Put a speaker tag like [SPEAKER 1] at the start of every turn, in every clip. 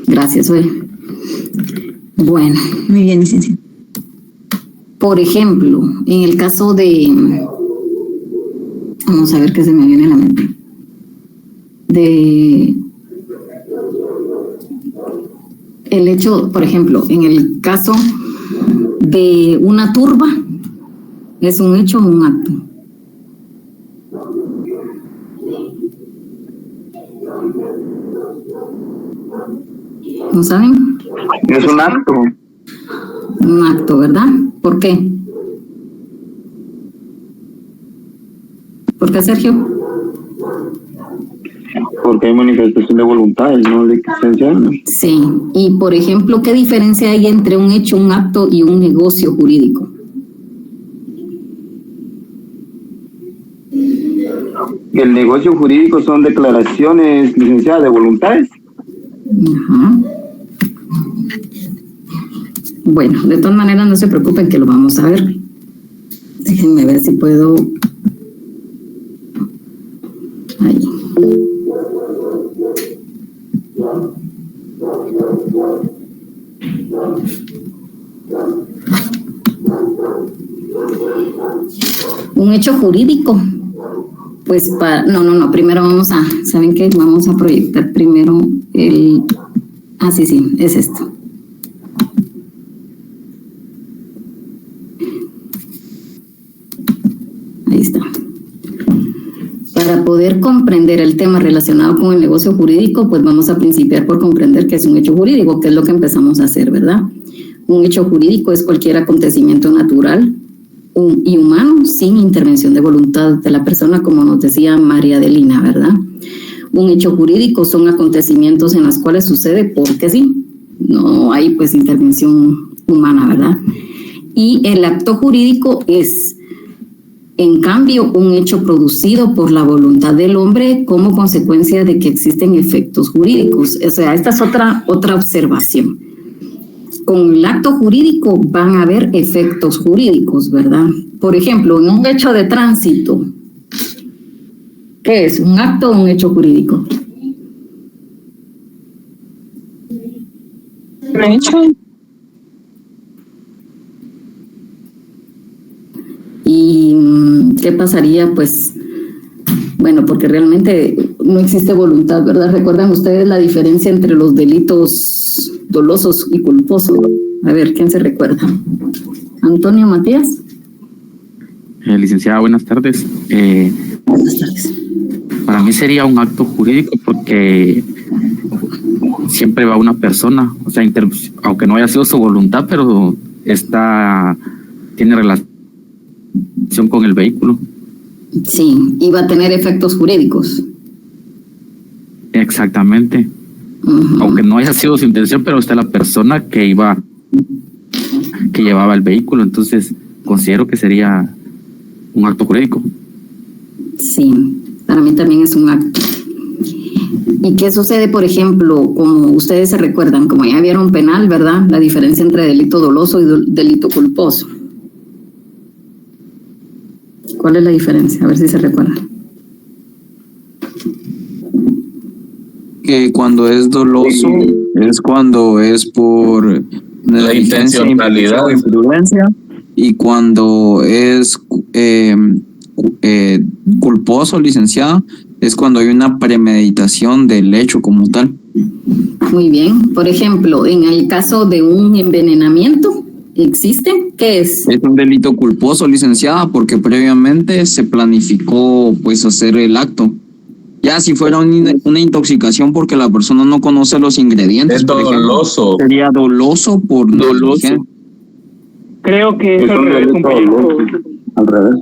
[SPEAKER 1] Gracias, Zoe. Bueno.
[SPEAKER 2] Muy bien, licenciada.
[SPEAKER 1] Por ejemplo, en el caso de... Vamos a ver qué se me viene a la mente. El hecho, por ejemplo, en el caso de una turba, ¿es un hecho o un acto? ¿No saben?
[SPEAKER 3] Es un acto.
[SPEAKER 1] Un acto, ¿verdad? ¿Por qué? ¿Por qué, Sergio?
[SPEAKER 3] Porque hay manifestación de voluntad, no de existencia.
[SPEAKER 1] Sí, y por ejemplo, ¿qué diferencia hay entre un hecho, un acto y un negocio jurídico?
[SPEAKER 3] El negocio jurídico son declaraciones, licenciadas, de voluntades.
[SPEAKER 1] Ajá. Bueno, de todas maneras no se preocupen que lo vamos a ver. Déjenme ver si puedo. Ahí. Un hecho jurídico. Pues no, primero vamos a, ¿saben qué? Vamos a proyectar primero el, sí, es esto. Ahí está. Para poder comprender el tema relacionado con el negocio jurídico, pues vamos a principiar por comprender qué es un hecho jurídico, que es lo que empezamos a hacer, ¿verdad? Un hecho jurídico es cualquier acontecimiento natural y humano sin intervención de voluntad de la persona, como nos decía María Adelina, ¿verdad? Un hecho jurídico son acontecimientos en los cuales sucede porque sí, no hay pues intervención humana, ¿verdad? Y el acto jurídico es, en cambio, un hecho producido por la voluntad del hombre como consecuencia de que existen efectos jurídicos. O sea, esta es otra observación. Con el acto jurídico van a haber efectos jurídicos, ¿verdad? Por ejemplo, en un hecho de tránsito, ¿qué es? ¿Un acto o un hecho jurídico?
[SPEAKER 2] ¿Un hecho?
[SPEAKER 1] ¿Y qué pasaría? Pues, bueno, porque realmente no existe voluntad, ¿verdad? ¿Recuerdan ustedes la diferencia entre los delitos dolosos y culposos? A ver, ¿quién se recuerda? ¿Antonio Matías?
[SPEAKER 4] Licenciada, buenas tardes.
[SPEAKER 1] Buenas tardes.
[SPEAKER 4] Para mí sería un acto jurídico porque siempre va una persona, o sea, aunque no haya sido su voluntad, pero tiene relación con el vehículo.
[SPEAKER 1] Sí, y va a tener efectos jurídicos.
[SPEAKER 4] Exactamente. Aunque no haya sido su intención, pero está la persona que llevaba el vehículo, entonces considero que sería un acto jurídico.
[SPEAKER 1] Sí, para mí también es un acto. ¿Y qué sucede, por ejemplo, como ustedes se recuerdan, como ya vieron penal, ¿verdad? La diferencia entre delito doloso y delito culposo. ¿Cuál es la diferencia? A ver si se recuerdan.
[SPEAKER 5] Que cuando es doloso es cuando es por
[SPEAKER 6] la intencionalidad
[SPEAKER 5] o imprudencia, y cuando es culposo, licenciada, es cuando hay una premeditación del hecho como tal.
[SPEAKER 1] Muy bien. Por ejemplo, en el caso de un envenenamiento, ¿existe? ¿Qué es?
[SPEAKER 5] Es un delito culposo, licenciada, porque previamente se planificó pues hacer el acto. Ya si fuera una intoxicación porque la persona no conoce los ingredientes,
[SPEAKER 6] es doloso.
[SPEAKER 5] Ejemplo, sería doloso por
[SPEAKER 3] doloso.
[SPEAKER 7] Creo que es
[SPEAKER 3] al revés. Al revés.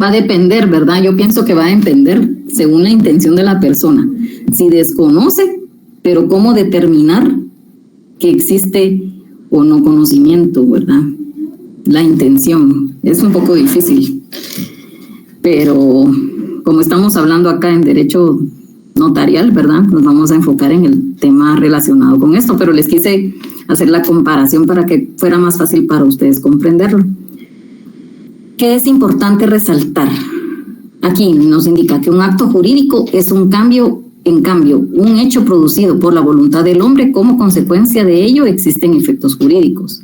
[SPEAKER 1] Va a depender, ¿verdad? Yo pienso que va a depender según la intención de la persona. Si desconoce, pero ¿cómo determinar que existe o no conocimiento, verdad? La intención. Es un poco difícil. Pero como estamos hablando acá en derecho notarial, ¿verdad? Nos vamos a enfocar en el tema relacionado con esto, pero les quise hacer la comparación para que fuera más fácil para ustedes comprenderlo. ¿Qué es importante resaltar? Aquí nos indica que un acto jurídico es un cambio En cambio, un hecho producido por la voluntad del hombre, como consecuencia de ello existen efectos jurídicos.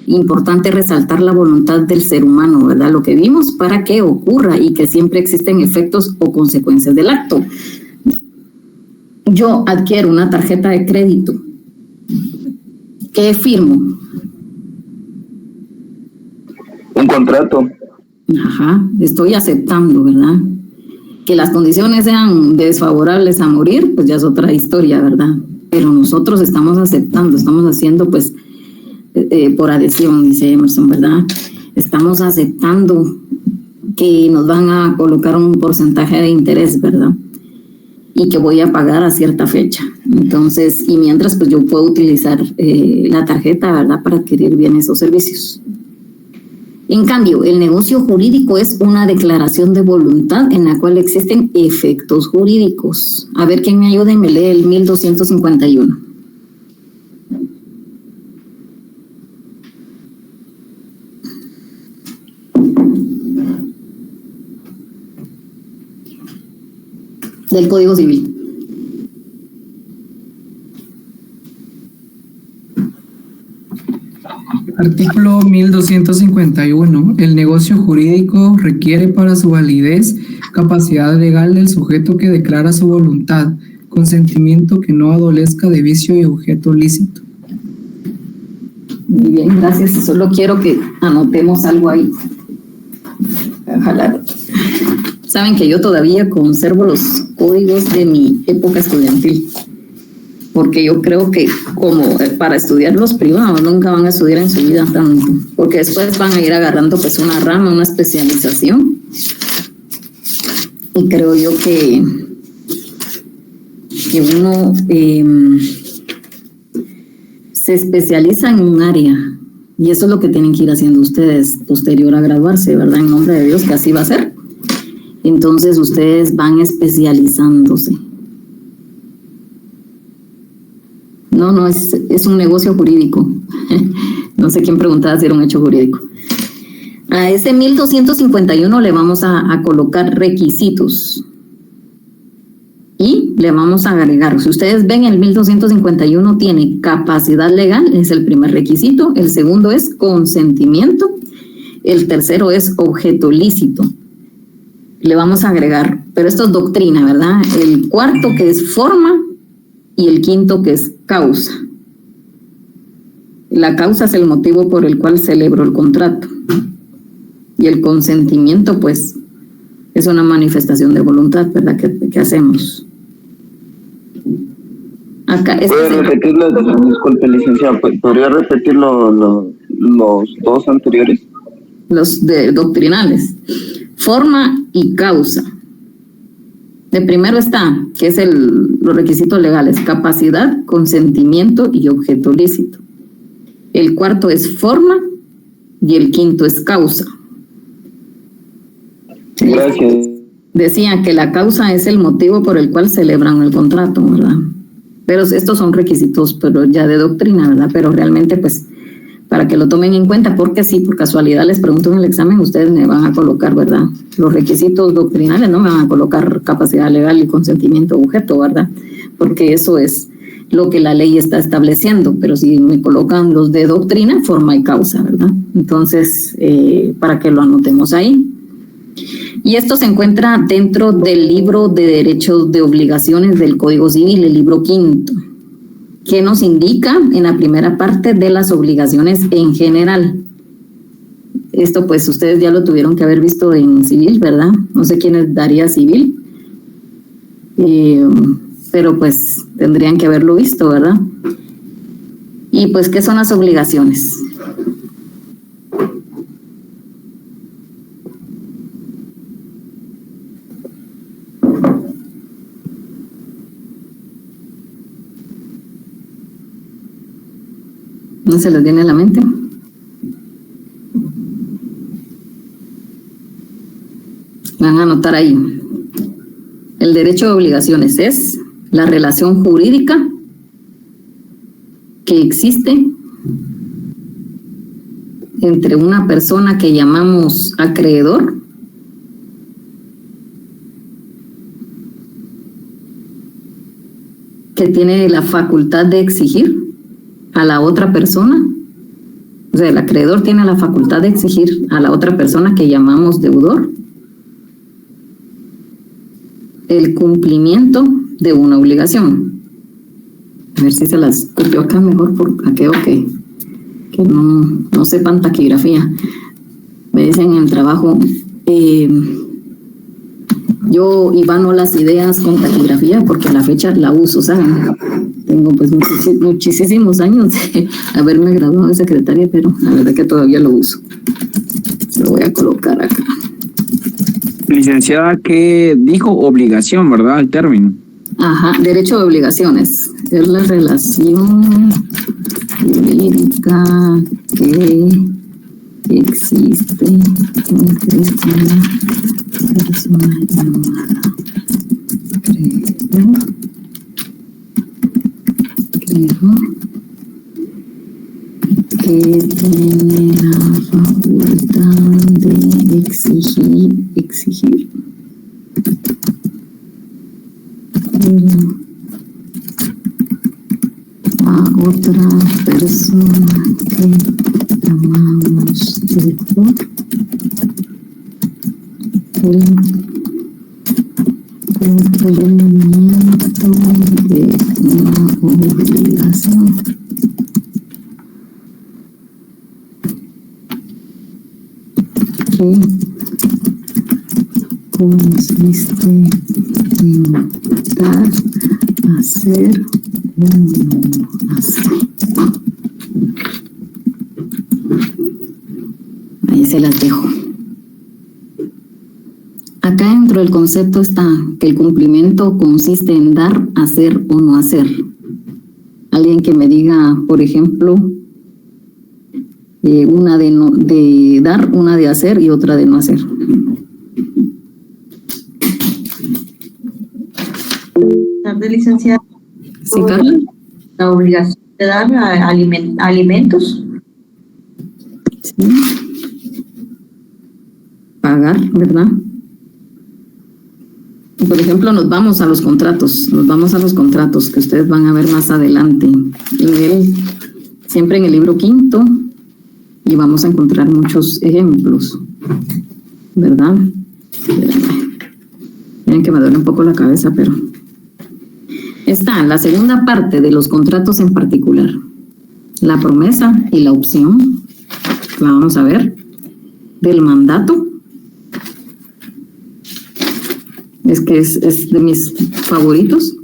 [SPEAKER 1] Importante resaltar la voluntad del ser humano, ¿verdad? Lo que vimos para que ocurra y que siempre existen efectos o consecuencias del acto. Yo adquiero una tarjeta de crédito. ¿Qué firmo?
[SPEAKER 3] Un contrato.
[SPEAKER 1] Ajá, estoy aceptando, ¿verdad? Que las condiciones sean desfavorables a morir, pues ya es otra historia, ¿verdad? Pero nosotros estamos aceptando, estamos haciendo, pues, por adhesión, dice Emerson, ¿verdad? Estamos aceptando que nos van a colocar un porcentaje de interés, ¿verdad? Y que voy a pagar a cierta fecha. Entonces, y mientras, pues yo puedo utilizar la tarjeta, ¿verdad? Para adquirir bienes o servicios. En cambio, el negocio jurídico es una declaración de voluntad en la cual existen efectos jurídicos. A ver, ¿quién me ayuda y me lee el 1251? Del Código Civil.
[SPEAKER 2] Artículo 1251. El negocio jurídico requiere para su validez capacidad legal del sujeto que declara su voluntad, consentimiento que no adolezca de vicio y objeto lícito.
[SPEAKER 1] Muy bien, gracias. Solo quiero que anotemos algo ahí. Ojalá. Saben que yo todavía conservo los códigos de mi época estudiantil, porque yo creo que como para estudiar los privados nunca van a estudiar en su vida tanto, porque después van a ir agarrando pues una rama, una especialización, y creo yo que uno se especializa en un área, y eso es lo que tienen que ir haciendo ustedes posterior a graduarse, ¿verdad? En nombre de Dios, que así va a ser. Entonces ustedes van especializándose. No, es un negocio jurídico. No sé quién preguntaba si era un hecho jurídico. A ese 1251 le vamos a colocar requisitos. Y le vamos a agregar, si ustedes ven, el 1251 tiene capacidad legal, es el primer requisito. El segundo es consentimiento. El tercero es objeto lícito. Le vamos a agregar, pero esto es doctrina, ¿verdad? El cuarto, que es forma, y el quinto, que es causa. La causa es el motivo por el cual celebro el contrato. Y el consentimiento, pues, es una manifestación de voluntad, ¿verdad? ¿Qué hacemos? Acá,
[SPEAKER 3] ¿Puede repetirlo? Disculpe, licenciado, ¿podría repetir los dos anteriores?
[SPEAKER 1] Los doctrinales. Forma y causa. De primero está, que es los requisitos legales: capacidad, consentimiento y objeto lícito. El cuarto es forma y el quinto es causa.
[SPEAKER 3] Gracias.
[SPEAKER 1] Decía que la causa es el motivo por el cual celebran el contrato, ¿verdad? Pero estos son requisitos, pero ya de doctrina, ¿verdad? Pero realmente, pues, para que lo tomen en cuenta, porque sí, por casualidad les pregunto en el examen, ustedes me van a colocar, ¿verdad? Los requisitos doctrinales no me van a colocar capacidad legal y consentimiento objeto, ¿verdad? Porque eso es lo que la ley está estableciendo, pero si me colocan los de doctrina, forma y causa, ¿verdad? Entonces, para que lo anotemos ahí. Y esto se encuentra dentro del libro de derechos de obligaciones del Código Civil, el libro quinto, que nos indica en la primera parte de las obligaciones en general. Esto pues ustedes ya lo tuvieron que haber visto en civil, ¿verdad? No sé quién daría civil, pero pues tendrían que haberlo visto, ¿verdad? Y pues, ¿qué son las obligaciones? ¿No se les viene a la mente? Van a anotar ahí. El derecho de obligaciones es la relación jurídica que existe entre una persona que llamamos acreedor que tiene la facultad de exigir a la otra persona. O sea, el acreedor tiene la facultad de exigir a la otra persona que llamamos deudor el cumplimiento de una obligación. A ver si se las copio acá mejor por aquello que no sepan taquigrafía. Me dicen en el trabajo, yo ivano las ideas con taquigrafía porque a la fecha la uso, ¿saben? Tengo pues muchísimos años de haberme graduado de secretaria, pero la verdad que todavía lo uso. Lo voy a colocar acá.
[SPEAKER 5] Licenciada, ¿qué dijo? Obligación, ¿verdad? El término.
[SPEAKER 1] Ajá, derecho de obligaciones. Es la relación jurídica que existe entre una persona llamada acreedor que tiene la facultad de exigir a otra persona que llamamos deudor el cumplimiento de una obligación. Que consiste en dar, hacer o no hacer. Ahí se las dejo. Acá dentro del concepto está que el cumplimiento consiste en dar, hacer o no hacer. Alguien que me diga, por ejemplo, una de dar, una de hacer y otra de no hacer.
[SPEAKER 8] Tarde, licenciada.
[SPEAKER 1] ¿Sí, Carla?
[SPEAKER 8] La obligación de dar alimentos.
[SPEAKER 1] Sí. Pagar, ¿verdad? Por ejemplo, nos vamos a los contratos que ustedes van a ver más adelante. Siempre en el libro quinto, y vamos a encontrar muchos ejemplos, ¿verdad? Miren que me duele un poco la cabeza, pero está la segunda parte de los contratos en particular, la promesa y la opción, la vamos a ver, del mandato. Es que es de mis favoritos.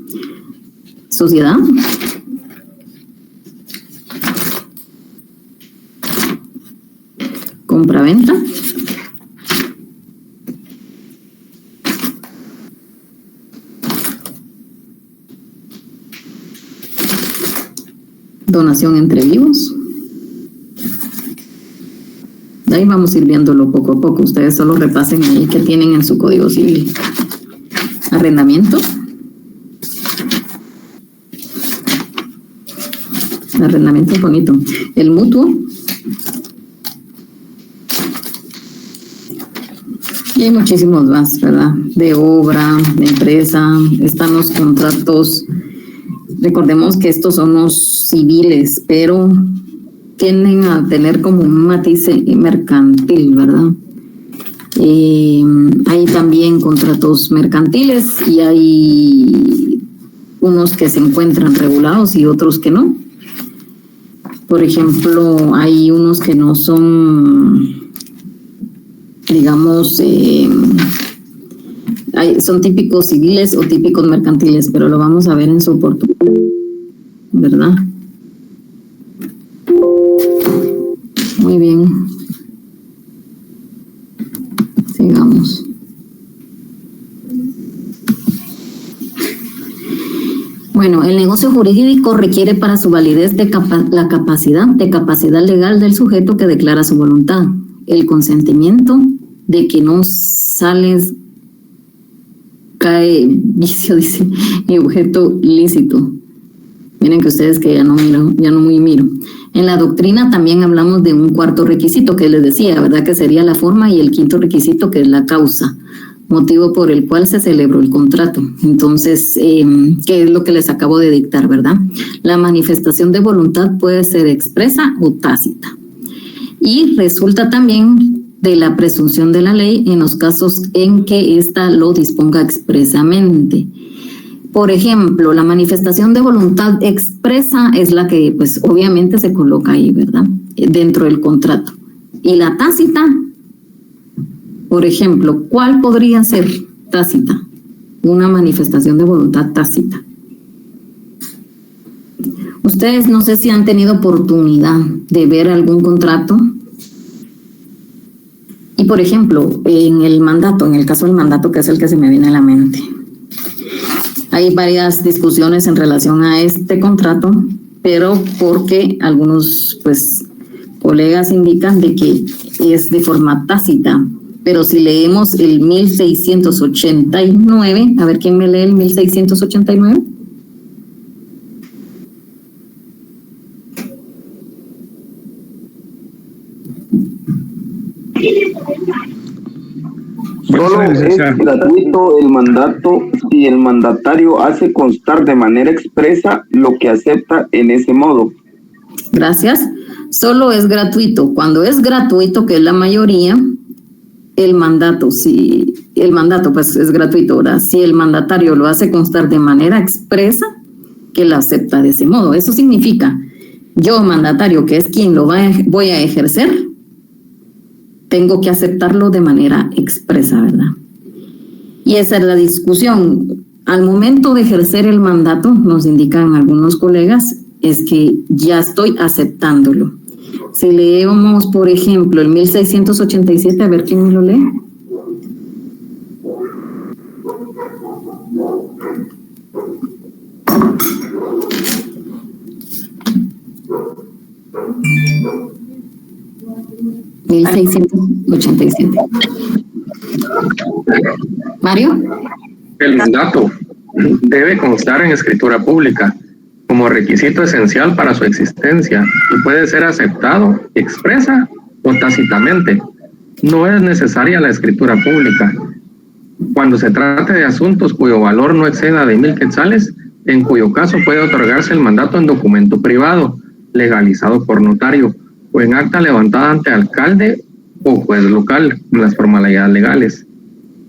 [SPEAKER 1] Sociedad. Compraventa. Donación entre vivos. De ahí vamos a ir viéndolo poco a poco. Ustedes solo repasen ahí que tienen en su Código Civil. Arrendamiento. Arrendamiento es bonito. El mutuo. Y hay muchísimos más, ¿verdad? De obra, de empresa. Están los contratos. Recordemos que estos son los civiles, pero tienden a tener como un matiz mercantil, ¿verdad? Hay también contratos mercantiles y hay unos que se encuentran regulados y otros que no. Por ejemplo, hay unos que no son, digamos, son típicos civiles o típicos mercantiles, pero lo vamos a ver en su oportunidad, ¿verdad? Muy bien. Sigamos. Bueno, el negocio jurídico requiere para su validez la capacidad legal del sujeto que declara su voluntad, el consentimiento de que no sales cae vicio, dice, y objeto lícito. Miren que ustedes que ya no muy miro. En la doctrina también hablamos de un cuarto requisito que les decía, ¿verdad? Que sería la forma, y el quinto requisito que es la causa. motivo por el cual se celebró el contrato. Entonces, ¿qué es lo que les acabo de dictar, verdad? La manifestación de voluntad puede ser expresa o tácita. Y resulta también de la presunción de la ley en los casos en que ésta lo disponga expresamente. Por ejemplo, la manifestación de voluntad expresa es la que, pues, obviamente se coloca ahí, ¿verdad? Dentro del contrato. Y la tácita, por ejemplo, ¿cuál podría ser tácita? Una manifestación de voluntad tácita. Ustedes no sé si han tenido oportunidad de ver algún contrato. Y, por ejemplo, en el mandato, en el caso del mandato, que es el que se me viene a la mente, hay varias discusiones en relación a este contrato, pero porque algunos, pues, colegas indican de que es de forma tácita. Pero si leemos el 1689, a ver quién me lee el 1689.
[SPEAKER 3] Solo es gratuito el mandato si el mandatario hace constar de manera expresa lo que acepta en ese modo.
[SPEAKER 1] Gracias. Solo es gratuito. Cuando es gratuito, que es la mayoría, el mandato, si el mandato pues es gratuito, ¿verdad? Si el mandatario lo hace constar de manera expresa, que lo acepta de ese modo. Eso significa, yo mandatario, que es quien lo voy a ejercer, tengo que aceptarlo de manera expresa, ¿verdad? Y esa es la discusión. Al momento de ejercer el mandato, nos indican algunos colegas, es que ya estoy aceptándolo. Si leemos, por ejemplo, el 1687, a ver quién me lo lee. ¿1687? Mario.
[SPEAKER 9] El mandato debe constar en escritura pública como requisito esencial para su existencia y puede ser aceptado expresa o tácitamente. No es necesaria la escritura pública. Cuando se trate de asuntos cuyo valor no exceda de 1,000 quetzales, en cuyo caso puede otorgarse el mandato en documento privado, legalizado por notario, o en acta levantada ante alcalde o juez local, con las formalidades legales.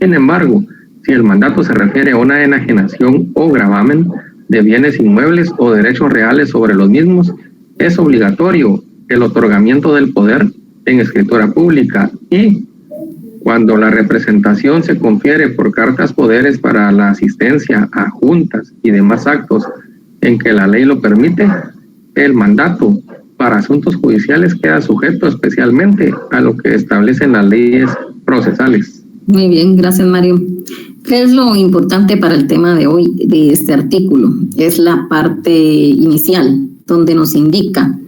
[SPEAKER 9] Sin embargo, si el mandato se refiere a una enajenación o gravamen de bienes inmuebles o derechos reales sobre los mismos, es obligatorio el otorgamiento del poder en escritura pública y cuando la representación se confiere por cartas poderes para la asistencia a juntas y demás actos en que la ley lo permite, el mandato para asuntos judiciales queda sujeto especialmente a lo que establecen las leyes procesales.
[SPEAKER 1] Muy bien, gracias Mario. ¿Qué es lo importante para el tema de hoy de este artículo? Es la parte inicial, donde nos indica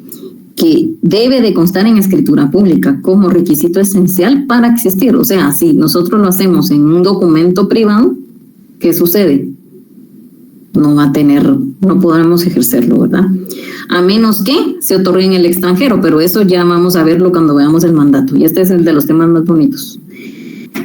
[SPEAKER 1] que debe de constar en escritura pública como requisito esencial para existir. O sea, si nosotros lo hacemos en un documento privado, ¿qué sucede? No podremos ejercerlo, ¿verdad? A menos que se otorgue en el extranjero, pero eso ya vamos a verlo cuando veamos el mandato. Y este es el de los temas más bonitos.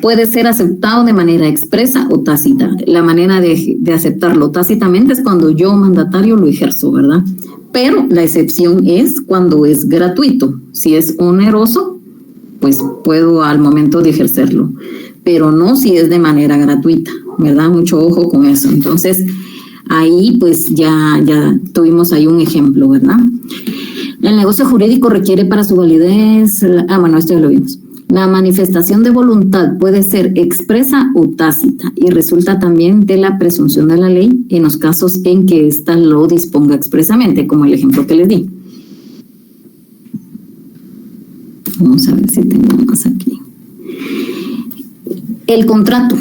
[SPEAKER 1] Puede ser aceptado de manera expresa o tácita. La manera de aceptarlo tácitamente es cuando yo, mandatario, lo ejerzo, ¿verdad? Pero la excepción es cuando es gratuito. Si es oneroso, pues puedo al momento de ejercerlo. Pero no si es de manera gratuita, ¿verdad? Mucho ojo con eso. Entonces, ahí pues ya tuvimos ahí un ejemplo, ¿verdad? El negocio jurídico requiere para su validez... esto ya lo vimos. La manifestación de voluntad puede ser expresa o tácita y resulta también de la presunción de la ley en los casos en que ésta lo disponga expresamente, como el ejemplo que les di. Vamos a ver si tengo más aquí. El contrato.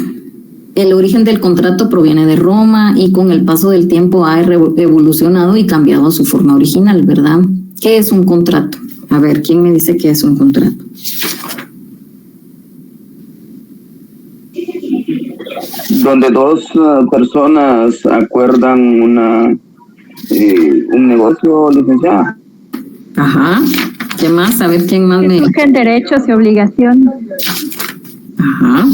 [SPEAKER 1] El origen del contrato proviene de Roma y con el paso del tiempo ha evolucionado y cambiado a su forma original, ¿verdad? ¿Qué es un contrato? A ver, ¿quién me dice qué es un contrato?
[SPEAKER 3] Donde dos personas acuerdan un negocio, licenciada.
[SPEAKER 1] Ajá. ¿Qué más? A ver quién más me...
[SPEAKER 10] Surgen derechos y obligaciones.
[SPEAKER 1] Ajá.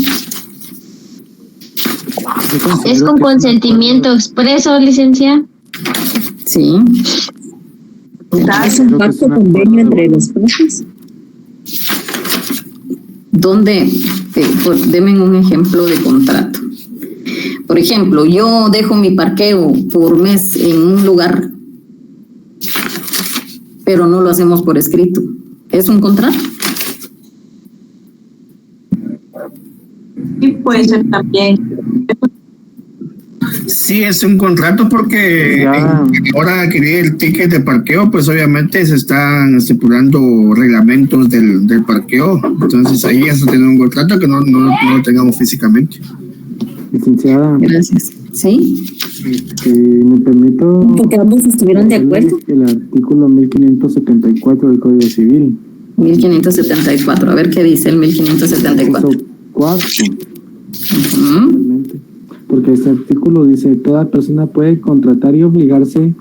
[SPEAKER 10] ¿Es con consentimiento expreso, licenciada?
[SPEAKER 1] Sí.
[SPEAKER 8] ¿Es un pacto convenio entre las partes?
[SPEAKER 1] ¿Dónde? Denme un ejemplo de contrato. Por ejemplo, yo dejo mi parqueo por mes en un lugar, pero no lo hacemos por escrito. ¿Es un contrato?
[SPEAKER 8] Sí, puede ser también.
[SPEAKER 11] Sí, es un contrato porque ahora adquirir el ticket de parqueo, pues obviamente se están estipulando reglamentos del parqueo. Entonces ahí ya se tiene un contrato que no lo tengamos físicamente.
[SPEAKER 12] Licenciada.
[SPEAKER 1] Gracias. ¿Sí?
[SPEAKER 12] Me permito.
[SPEAKER 8] Porque ambos estuvieron de acuerdo.
[SPEAKER 12] El artículo 1574 del Código Civil.
[SPEAKER 1] 1574. A ver qué dice el 1574.
[SPEAKER 12] Cuarto. Porque este artículo dice: toda persona puede contratar y obligarse,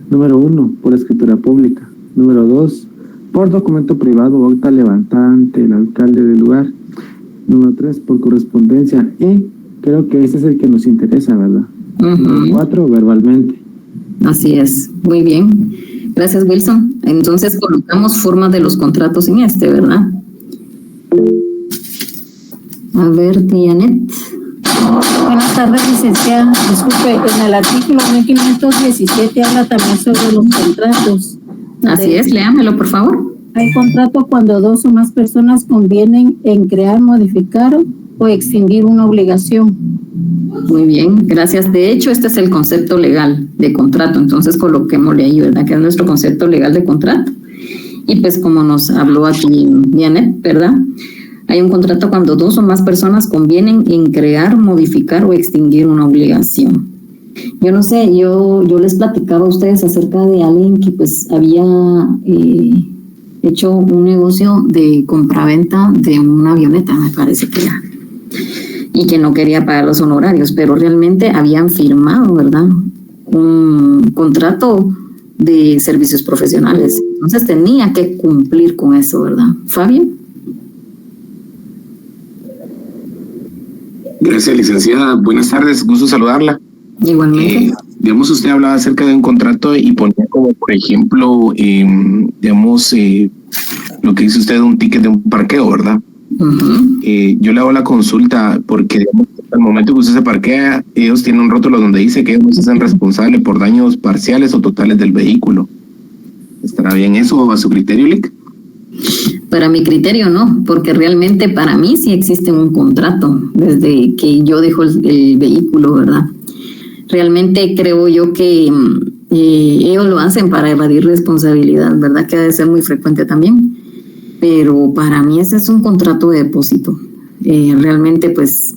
[SPEAKER 12] número 1, por escritura pública, número 2, por documento privado o acta levantante, el alcalde del lugar, número 3, por correspondencia, y creo que ese es el que nos interesa, ¿verdad? Número 4, verbalmente.
[SPEAKER 1] Así es, muy bien. Gracias, Wilson. Entonces colocamos formas de los contratos en ¿verdad? A ver, Dianet.
[SPEAKER 13] Buenas tardes, licenciada. Disculpe, en el artículo 1517 habla también sobre los contratos.
[SPEAKER 1] Así es, léamelo, por favor.
[SPEAKER 13] Hay contrato cuando dos o más personas convienen en crear, modificar o extinguir una obligación.
[SPEAKER 1] Muy bien, gracias. De hecho, este es el concepto legal de contrato. Entonces, coloquémosle ahí, ¿verdad? Que es nuestro concepto legal de contrato. Y pues, como nos habló aquí Janet, ¿verdad? Hay un contrato cuando dos o más personas convienen en crear, modificar o extinguir una obligación. Yo no sé, yo les platicaba a ustedes acerca de alguien que pues había hecho un negocio de compraventa de una avioneta, me parece que era, y que no quería pagar los honorarios, pero realmente habían firmado, ¿verdad?, un contrato de servicios profesionales. Entonces tenía que cumplir con eso, ¿verdad? Fabio.
[SPEAKER 14] Gracias, licenciada. Buenas tardes, gusto saludarla.
[SPEAKER 1] Igualmente.
[SPEAKER 14] Digamos, usted hablaba acerca de un contrato y ponía como, por ejemplo, digamos, lo que dice usted, un ticket de un parqueo, ¿verdad? Yo le hago la consulta porque, digamos, al momento que usted se parquea, ellos tienen un rótulo donde dice que ellos no se hacen responsables por daños parciales o totales del vehículo. ¿Estará bien eso a su criterio, Lic?
[SPEAKER 1] Para mi criterio no, porque realmente para mí sí existe un contrato desde que yo dejo el vehículo, ¿verdad? Realmente creo yo que ellos lo hacen para evadir responsabilidad, ¿verdad? Que ha de ser muy frecuente también, pero para mí ese es un contrato de depósito. Realmente pues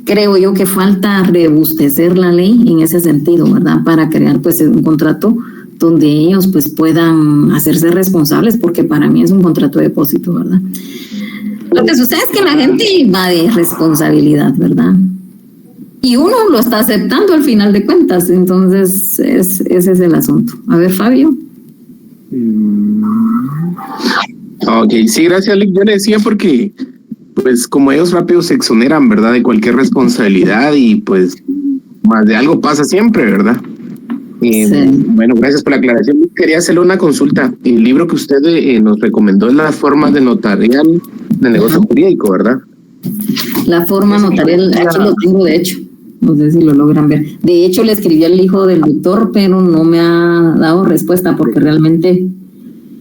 [SPEAKER 1] creo yo que falta rebustecer la ley en ese sentido, ¿verdad? Para crear pues un contrato donde ellos pues puedan hacerse responsables, porque para mí es un contrato de depósito, ¿verdad? Lo que sucede es que la gente va de responsabilidad, ¿verdad? Y uno lo está aceptando al final de cuentas, entonces ese es el asunto. A ver, Fabio.
[SPEAKER 14] Ok, sí, gracias, Lic. Yo le decía porque, pues, como ellos rápido se exoneran, ¿verdad?, de cualquier responsabilidad y pues más de algo pasa siempre, ¿verdad? Sí. Bueno, gracias por la aclaración. Quería hacerle una consulta. El libro que usted nos recomendó es Las formas de notarial de negocio jurídico, ¿verdad?
[SPEAKER 1] La forma notarial, aquí lo tengo de hecho. No sé si lo logran ver. De hecho, le escribí al hijo del doctor, pero no me ha dado respuesta porque realmente...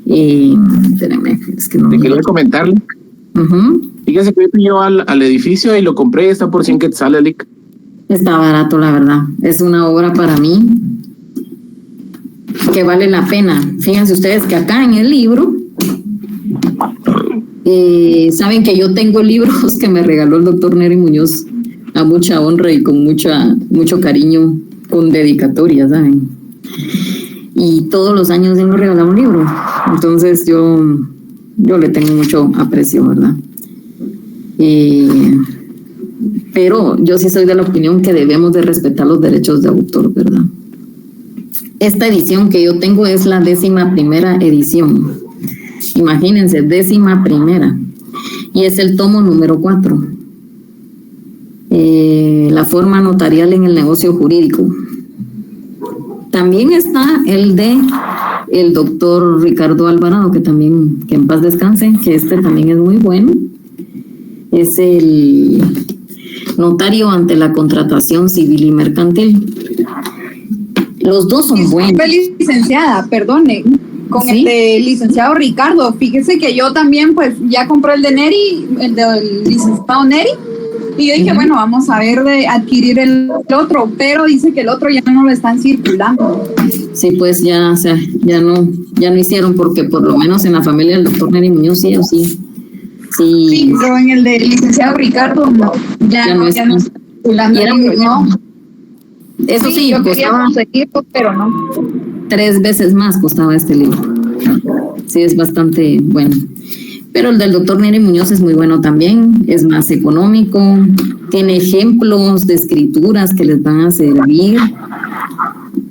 [SPEAKER 1] espérenme, es que no...
[SPEAKER 14] Le quería comentarle. Fíjese que yo al edificio y lo compré, está por 100 quetzales, Lic.
[SPEAKER 1] Está barato, la verdad. Es una obra para mí que vale la pena. Fíjense ustedes que acá en el libro, saben que yo tengo libros que me regaló el doctor Nery Muñoz a mucha honra y con mucho cariño, con dedicatoria, ¿saben? Y todos los años él me regalaba un libro. Entonces yo le tengo mucho aprecio, ¿verdad? Pero yo sí soy de la opinión que debemos de respetar los derechos de autor, ¿verdad? Esta edición que yo tengo es la 11ª edición. Imagínense, 11ª. Y es el tomo número 4. La forma notarial en el negocio jurídico. También está el de el doctor Ricardo Alvarado, que también, que en paz descanse, que este también es muy bueno. Es el notario ante la contratación civil y mercantil. Los dos son buenos.
[SPEAKER 15] Licenciada, perdone, con el de licenciado Ricardo, fíjese que yo también pues ya compré el de Neri, el del licenciado Neri, y yo dije, bueno, vamos a ver de adquirir el otro, pero dice que el otro ya no lo están circulando.
[SPEAKER 1] Sí, pues ya, o sea, ya no hicieron, porque por lo menos en la familia del doctor Neri Muñoz sí o sí.
[SPEAKER 15] Sí, pero en el del licenciado Ricardo no, ya no está circulando. No.
[SPEAKER 1] Eso sí,
[SPEAKER 15] yo quería
[SPEAKER 1] costaba
[SPEAKER 15] conseguirlo, pero no.
[SPEAKER 1] 3 veces más costaba este libro. Sí, es bastante bueno. Pero el del doctor Neri Muñoz es muy bueno también, es más económico, tiene ejemplos de escrituras que les van a servir.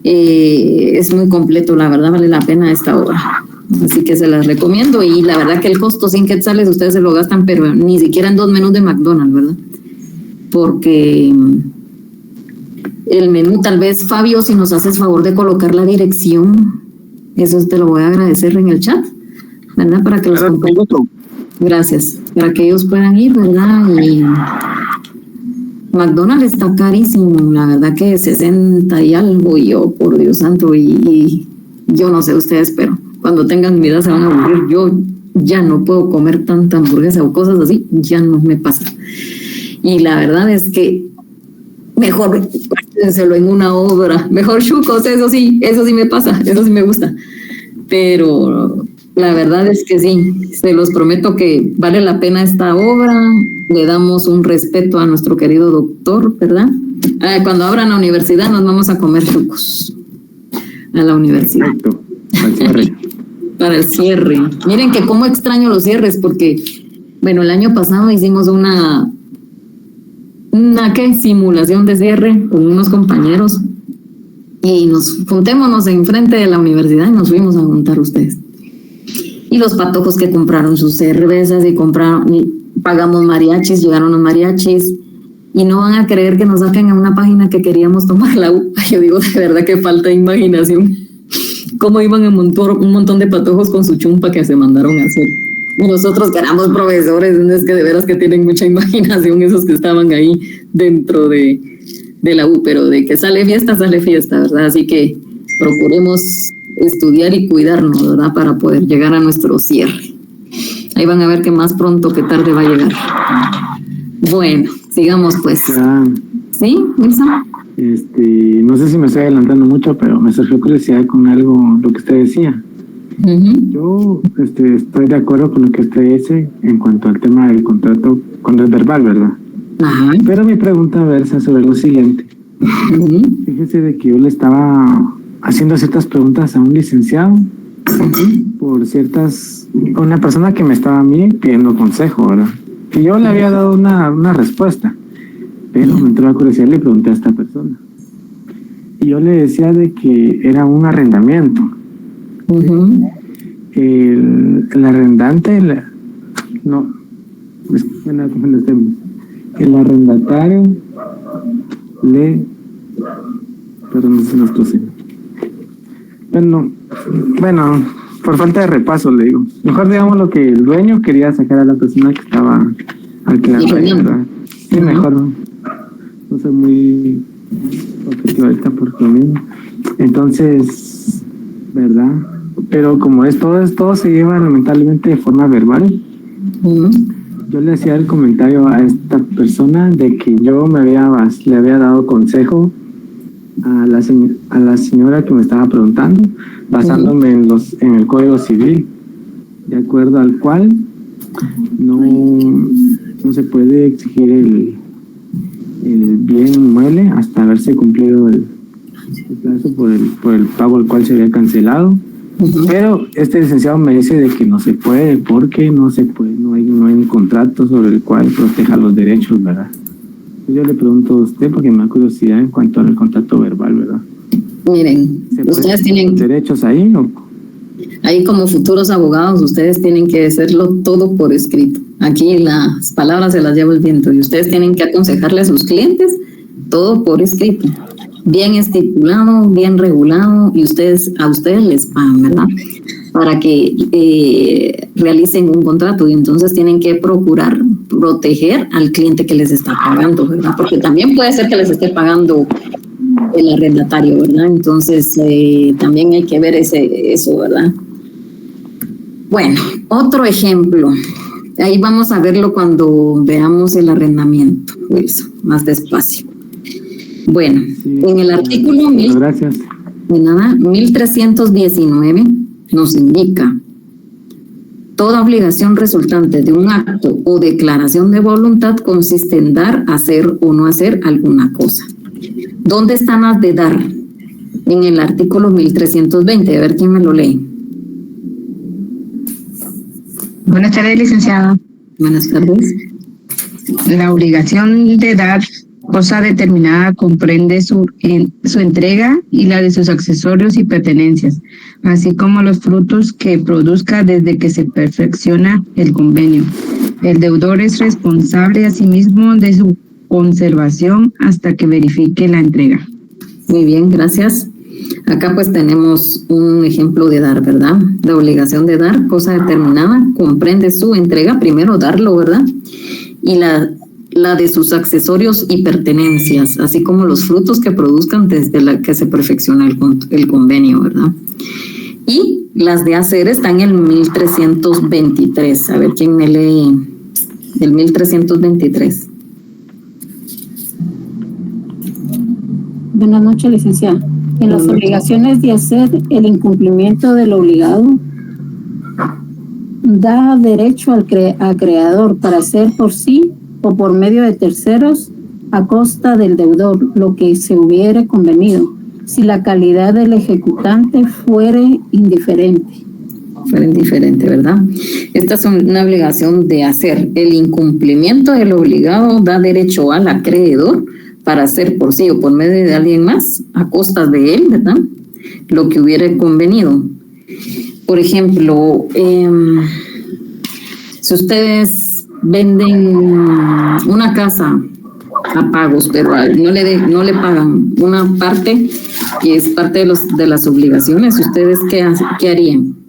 [SPEAKER 1] Es muy completo, la verdad vale la pena esta obra. Así que se las recomiendo, y la verdad que el costo 100 quetzales ustedes se lo gastan, pero ni siquiera en 2 menús de McDonald's, ¿verdad? Porque el menú, tal vez, Fabio, si nos haces favor de colocar la dirección, eso te lo voy a agradecer en el chat, ¿verdad? Para que los gracias, para que ellos puedan ir, ¿verdad? Y McDonald's está carísimo, la verdad que 60 y algo, y yo, por Dios santo, y yo no sé ustedes, pero cuando tengan mi edad se van a aburrir. Yo ya no puedo comer tanta hamburguesa o cosas así, ya no me pasa. Y la verdad es que mejor guárdenselo en una obra, mejor chucos, eso sí me pasa, eso sí me gusta. Pero la verdad es que sí, se los prometo que vale la pena esta obra, le damos un respeto a nuestro querido doctor, ¿verdad? Cuando abran la universidad nos vamos a comer chucos a la universidad. Para el cierre. Miren que cómo extraño los cierres, porque, bueno, el año pasado hicimos una simulación de cierre con unos compañeros y juntémonos enfrente de la universidad y nos fuimos a juntar ustedes. Y los patojos que compraron sus cervezas y pagamos mariachis, llegaron los mariachis, y no van a creer que nos saquen a una página que queríamos tomar la U. Yo digo, de verdad que falta de imaginación. Cómo iban a montar un montón de patojos con su chumpa que se mandaron a hacer. Y nosotros que éramos profesores, es que de veras que tienen mucha imaginación esos que estaban ahí dentro de la U, pero de que sale fiesta, ¿verdad? Así que procuremos estudiar y cuidarnos, ¿verdad? Para poder llegar a nuestro cierre. Ahí van a ver que más pronto que tarde va a llegar. Bueno, sigamos pues. ¿Sí, Wilson?
[SPEAKER 12] No sé si me estoy adelantando mucho, pero me surgió curiosidad con algo, lo que usted decía. Yo estoy de acuerdo con lo que usted dice en cuanto al tema del contrato cuando es verbal, ¿verdad? Pero mi pregunta versa sobre lo siguiente. Fíjese de que yo le estaba haciendo ciertas preguntas a un licenciado por una persona que me estaba a mí pidiendo consejo, ¿verdad? Y yo le había dado una respuesta, pero me entró la curiosidad y le pregunté a esta persona. Y yo le decía de que era un arrendamiento. El arrendante, el arrendatario perdón, se nos cruce. Bueno, por falta de repaso le digo. Mejor digamos lo que el dueño quería sacar a la persona que estaba alquilando, ¿verdad? Sí, mejor no soy muy objetivo ahorita por lo mismo. Entonces, ¿verdad? Pero como todo se lleva lamentablemente de forma verbal, yo le hacía el comentario a esta persona de que yo le había dado consejo a la señora que me estaba preguntando, basándome en el Código Civil, de acuerdo al cual no se puede exigir el bien inmueble hasta haberse cumplido el plazo por el pago al cual se había cancelado. Pero este licenciado me dice de que no se puede porque no hay un contrato sobre el cual proteja los derechos, ¿verdad? Yo le pregunto a usted porque me da curiosidad en cuanto al contrato verbal, ¿verdad?
[SPEAKER 1] Miren, ustedes tienen
[SPEAKER 12] derechos ahí, ¿o?
[SPEAKER 1] Ahí como futuros abogados ustedes tienen que hacerlo todo por escrito. Aquí las palabras se las lleva el viento y ustedes tienen que aconsejarle a sus clientes todo por escrito, bien estipulado, bien regulado, y a ustedes les pagan, ¿verdad? Para que realicen un contrato, y entonces tienen que procurar proteger al cliente que les está pagando, ¿verdad? Porque también puede ser que les esté pagando el arrendatario, ¿verdad? Entonces también hay que ver eso, ¿verdad? Bueno, otro ejemplo. Ahí vamos a verlo cuando veamos el arrendamiento, pues, más despacio. Bueno, en el artículo 1319 nos indica: toda obligación resultante de un acto o declaración de voluntad consiste en dar, hacer o no hacer alguna cosa. ¿Dónde están las de dar? En el artículo 1320. A ver quién me lo lee.
[SPEAKER 16] Buenas tardes, licenciado.
[SPEAKER 1] Buenas tardes.
[SPEAKER 16] La obligación de dar cosa determinada comprende su entrega y la de sus accesorios y pertenencias, así como los frutos que produzca desde que se perfecciona el convenio. El deudor es responsable asimismo de su conservación hasta que verifique la entrega.
[SPEAKER 1] Muy bien, gracias. Acá pues tenemos un ejemplo de dar, ¿verdad? La obligación de dar, cosa determinada, comprende su entrega, primero darlo, ¿verdad? Y la de sus accesorios y pertenencias, así como los frutos que produzcan desde la que se perfecciona el convenio, ¿verdad? Y las de hacer están en el 1323. A ver quién me lee el 1323.
[SPEAKER 13] Buenas noches, licenciada. En las obligaciones de hacer, el incumplimiento del obligado da derecho al acreedor para hacer por sí o por medio de terceros a costa del deudor lo que se hubiere convenido, si la calidad del ejecutante fuere indiferente.
[SPEAKER 1] Fuera indiferente, ¿verdad? Esta es una obligación de hacer. El incumplimiento del obligado da derecho al acreedor para hacer por sí o por medio de alguien más, a costas de él, ¿verdad? Lo que hubiera convenido. Por ejemplo, si ustedes venden una casa a pagos, pero no le pagan una parte que es parte de las obligaciones, ¿ustedes qué harían?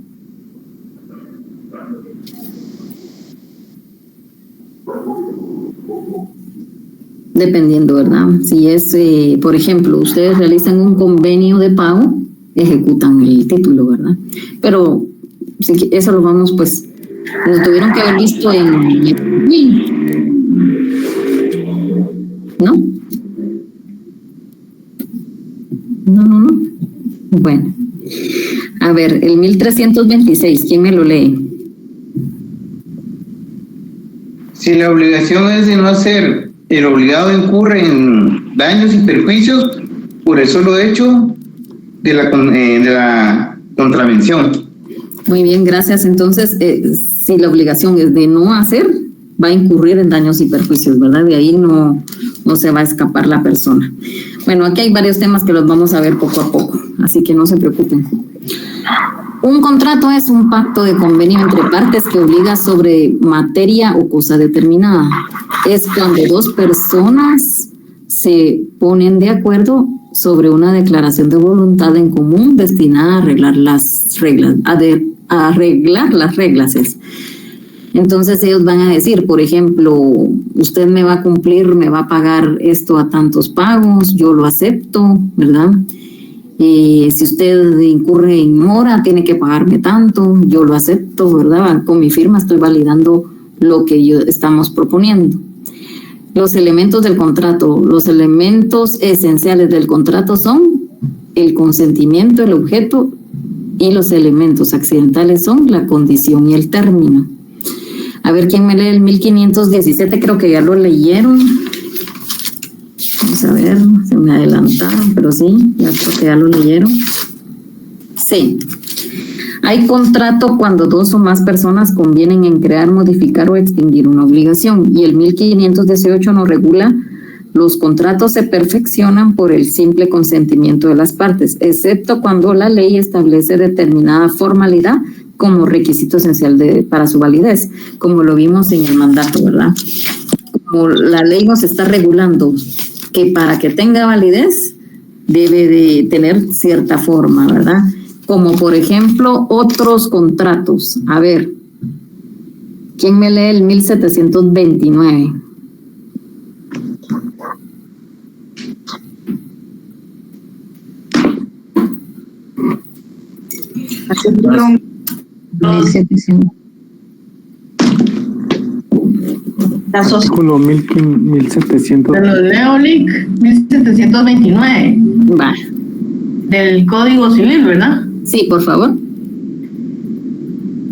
[SPEAKER 1] Dependiendo, ¿verdad? Si es, por ejemplo, ustedes realizan un convenio de pago, ejecutan el título, ¿verdad? Pero si eso lo vamos, pues, lo tuvieron que haber visto ¿no? No. Bueno. A ver, el 1326, ¿quién me lo lee?
[SPEAKER 17] Si la obligación es de no hacer, el obligado incurre en daños y perjuicios por el solo hecho de la contravención.
[SPEAKER 1] Muy bien, gracias. Entonces, si la obligación es de no hacer, va a incurrir en daños y perjuicios, ¿verdad? De ahí no se va a escapar la persona. Bueno, aquí hay varios temas que los vamos a ver poco a poco, así que no se preocupen. Un contrato es un pacto de convenio entre partes que obliga sobre materia o cosa determinada. Es cuando dos personas se ponen de acuerdo sobre una declaración de voluntad en común destinada a arreglar las reglas, Entonces ellos van a decir, por ejemplo, usted me va a cumplir, me va a pagar esto a tantos pagos, yo lo acepto, ¿verdad? Si usted incurre en mora, tiene que pagarme tanto, yo lo acepto, ¿verdad? Con mi firma estoy validando lo que estamos proponiendo. Los elementos del contrato, los elementos esenciales del contrato son el consentimiento, el objeto, y los elementos accidentales son la condición y el término. A ver, ¿quién me lee el 1517? Creo que ya lo leyeron. Vamos a ver, se me adelantaron, pero sí, ya creo que ya lo leyeron. Sí. Hay contrato cuando dos o más personas convienen en crear, modificar o extinguir una obligación, y el 1518 nos regula los contratos se perfeccionan por el simple consentimiento de las partes, excepto cuando la ley establece determinada formalidad como requisito esencial para su validez, como lo vimos en el mandato, ¿verdad? Como la ley nos está regulando que para que tenga validez debe de tener cierta forma, ¿verdad? Como por ejemplo otros contratos. A ver, ¿quién me lee el 1729?
[SPEAKER 12] Artículo 1700.
[SPEAKER 18] De los Leolic 1729.
[SPEAKER 1] Va.
[SPEAKER 18] Del Código Civil, ¿verdad?
[SPEAKER 1] Sí, por favor.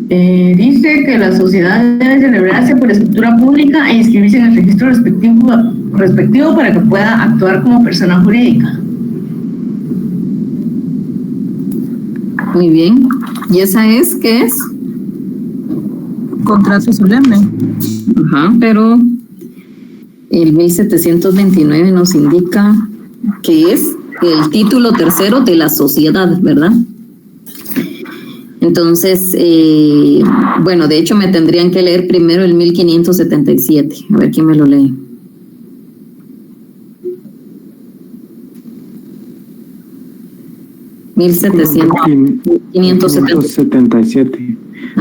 [SPEAKER 18] Dice que la sociedad debe celebrarse por escritura pública e inscribirse en el registro respectivo para que pueda actuar como persona jurídica.
[SPEAKER 1] Muy bien. ¿Y esa es qué es?
[SPEAKER 13] Contrato solemne.
[SPEAKER 1] Ajá, pero el 1729 nos indica que es el título tercero de la sociedad, ¿verdad? Entonces, bueno, de hecho me tendrían que leer primero el 1577. A ver quién me lo lee. $1,777.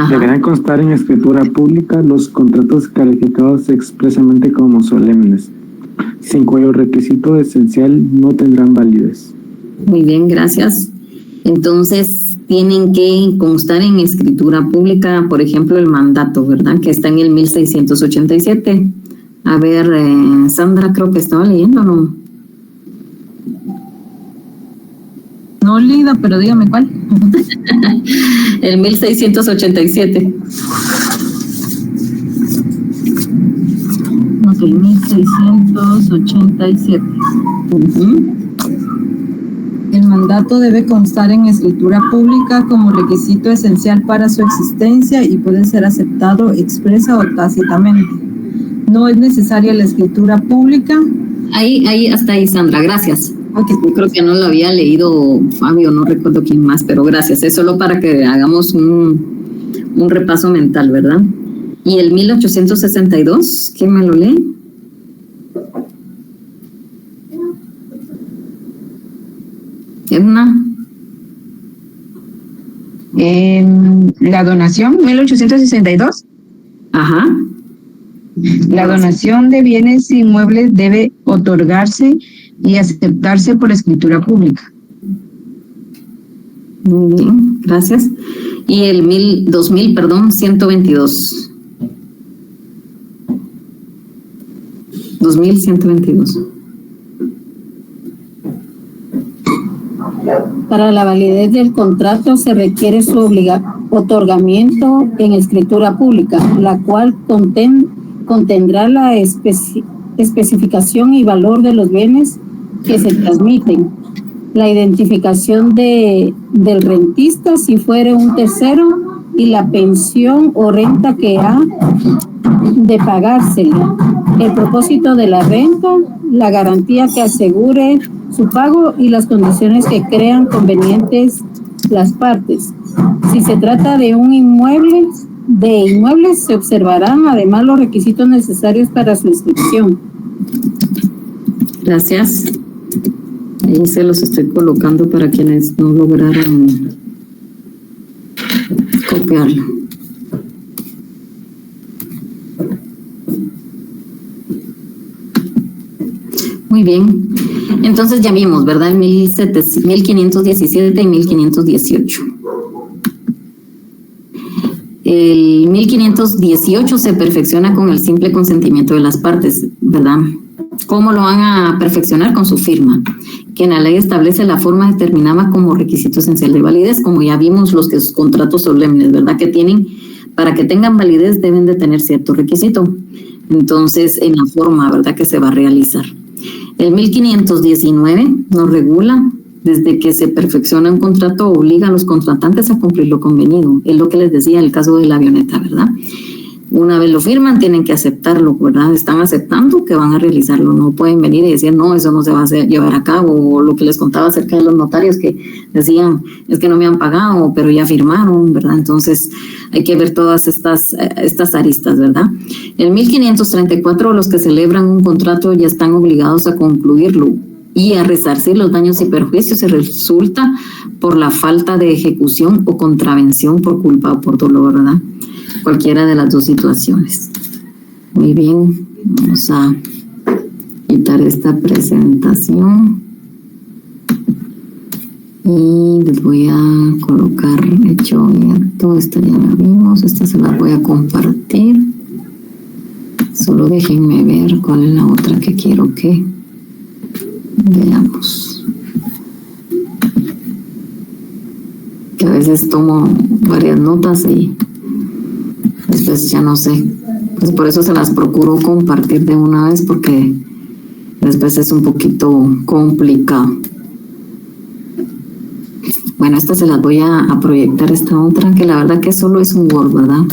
[SPEAKER 12] Deberán constar en escritura pública los contratos calificados expresamente como solemnes, sin cuyo requisito esencial no tendrán validez.
[SPEAKER 1] Muy bien, gracias. Entonces, tienen que constar en escritura pública, por ejemplo, el mandato, ¿verdad? Que está en el 1687. A ver, Sandra, creo que estaba leyendo, ¿no?
[SPEAKER 13] No, Lida, pero dígame cuál.
[SPEAKER 1] El 1687.
[SPEAKER 13] Ok, 1687. El mandato debe constar en escritura pública como requisito esencial para su existencia y puede ser aceptado expresa o tácitamente. No es necesaria la escritura pública.
[SPEAKER 1] Ahí, hasta ahí, Sandra, gracias. Okay, yo creo que no lo había leído Fabio, no recuerdo quién más, pero gracias. Es solo para que hagamos un repaso mental, ¿verdad? Y el 1862, ¿quién me lo lee? Edna.
[SPEAKER 16] La donación, 1862.
[SPEAKER 1] Ajá.
[SPEAKER 16] La donación de bienes inmuebles debe otorgarse y aceptarse por escritura pública.
[SPEAKER 1] Muy bien, gracias. Y el 122. 2122.
[SPEAKER 13] Para la validez del contrato se requiere su otorgamiento en escritura pública, la cual contendrá la especificación y valor de los bienes que se transmiten, la identificación del rentista si fuere un tercero y la pensión o renta que ha de pagársela, el propósito de la renta, la garantía que asegure su pago y las condiciones que crean convenientes las partes. Si se trata de un inmuebles se observarán además los requisitos necesarios para su inscripción.
[SPEAKER 1] Gracias. Ahí se los estoy colocando para quienes no lograron copiarlo. Muy bien. Entonces ya vimos, ¿verdad? 1517 y 1518. El 1518 se perfecciona con el simple consentimiento de las partes, ¿verdad? ¿Cómo lo van a perfeccionar? Con su firma, que en la ley establece la forma determinada como requisito esencial de validez, como ya vimos los contratos solemnes, ¿verdad? Que tienen, para que tengan validez deben de tener cierto requisito. Entonces, en la forma, ¿verdad? Que se va a realizar. El 1519 nos regula, desde que se perfecciona un contrato, obliga a los contratantes a cumplir lo convenido. Es lo que les decía en el caso de la avioneta, ¿verdad? Una vez lo firman, tienen que aceptarlo, ¿verdad? Están aceptando que van a realizarlo. No pueden venir y decir, no, eso no se va a llevar a cabo. O lo que les contaba acerca de los notarios que decían, es que no me han pagado, pero ya firmaron, ¿verdad? Entonces, hay que ver todas estas aristas, ¿verdad? En 1534, los que celebran un contrato ya están obligados a concluirlo y a resarcir los daños y perjuicios si resulta por la falta de ejecución o contravención por culpa o por dolor, ¿verdad? Cualquiera de las dos situaciones. Muy bien, vamos a quitar esta presentación y les voy a colocar hecho y acto. Esta ya la vimos, esta se la voy a compartir. Solo déjenme ver cuál es la otra que quiero que veamos. Que a veces tomo varias notas y después ya no sé, pues por eso se las procuro compartir de una vez, porque después es un poquito complicado. Bueno, esta se las voy a proyectar, esta otra, que la verdad que solo es un Word, ¿verdad?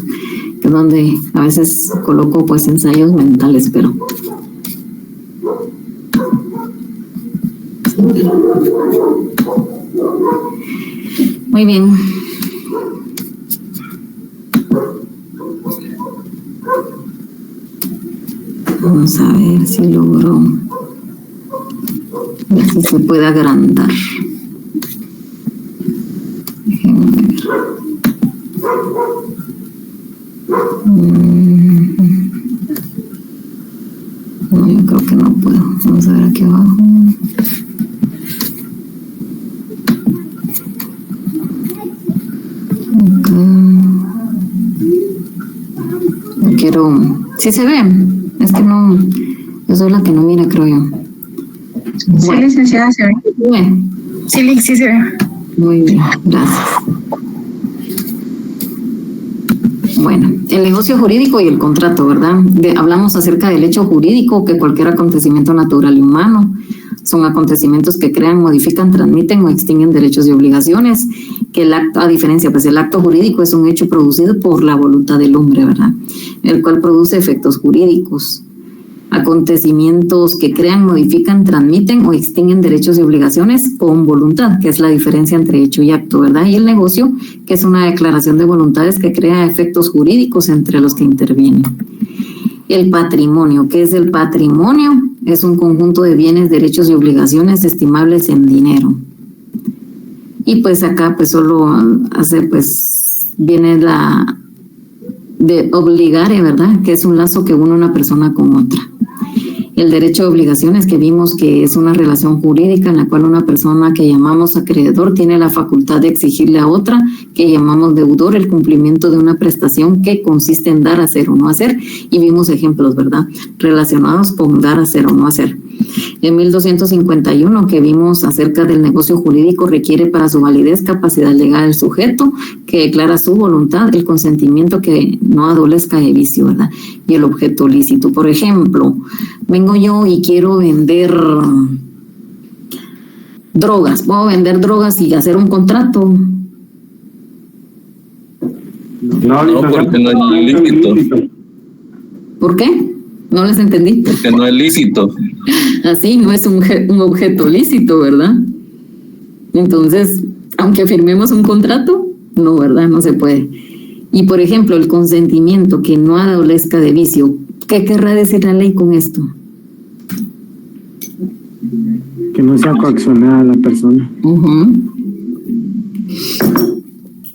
[SPEAKER 1] Que es donde a veces coloco pues ensayos mentales, pero... Muy bien. Vamos a ver si logro, a ver si se puede agrandar. Déjenme ver. No, yo creo que no puedo. Vamos a ver aquí abajo. Yo quiero... ¿Sí se ve? Es que no, yo soy la que no mira, creo yo.
[SPEAKER 16] Sí, licenciada, se ve.
[SPEAKER 1] Bien.
[SPEAKER 16] Sí, sí se ve.
[SPEAKER 1] Muy bien, gracias. Bueno, el negocio jurídico y el contrato, ¿verdad? Hablamos acerca del hecho jurídico, que cualquier acontecimiento natural y humano son acontecimientos que crean, modifican, transmiten o extinguen derechos y obligaciones, que el acto, a diferencia, pues el acto jurídico es un hecho producido por la voluntad del hombre, ¿verdad? El cual produce efectos jurídicos. Acontecimientos que crean, modifican, transmiten o extinguen derechos y obligaciones con voluntad, que es la diferencia entre hecho y acto, ¿verdad? Y el negocio, que es una declaración de voluntades que crea efectos jurídicos entre los que intervienen. El patrimonio, ¿qué es el patrimonio? Es un conjunto de bienes, derechos y obligaciones estimables en dinero. Y pues acá pues solo hace pues viene la de obligare, ¿verdad? Que es un lazo que une una persona con otra. El derecho de obligaciones, que vimos que es una relación jurídica en la cual una persona que llamamos acreedor tiene la facultad de exigirle a otra que llamamos deudor el cumplimiento de una prestación que consiste en dar, hacer o no hacer. Y vimos ejemplos, ¿verdad? Relacionados con dar, hacer o no hacer. En 1251, que vimos acerca del negocio jurídico, requiere para su validez capacidad legal del sujeto que declara su voluntad, el consentimiento que no adolezca de vicio, ¿verdad? Y el objeto lícito. Por ejemplo, vengo yo y quiero vender drogas. ¿Puedo vender drogas y hacer un contrato?
[SPEAKER 6] No, porque no es lícito.
[SPEAKER 1] ¿Por qué? No les entendí.
[SPEAKER 6] Porque no es lícito.
[SPEAKER 1] Así, no es un objeto lícito, ¿verdad? Entonces, aunque firmemos un contrato, no, ¿verdad? No se puede. Y, por ejemplo, el consentimiento que no adolezca de vicio, ¿qué querrá decir la ley con esto?
[SPEAKER 12] Que no sea coaccionada la persona.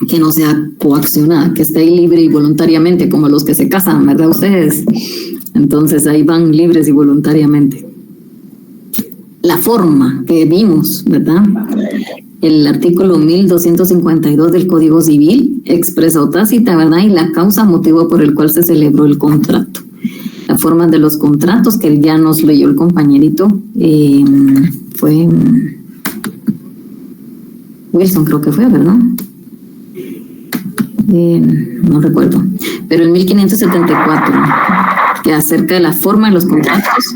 [SPEAKER 1] Que no sea coaccionada, que esté libre y voluntariamente, como los que se casan, ¿verdad ustedes? Entonces ahí van libres y voluntariamente. La forma que vimos, ¿verdad? El artículo 1252 del Código Civil, expresa o tácita, ¿verdad? Y la causa, motivo por el cual se celebró el contrato. La forma de los contratos, que ya nos leyó el compañerito, fue Wilson, creo que fue, ¿verdad? No recuerdo. Pero en 1574, que acerca de la forma de los contratos.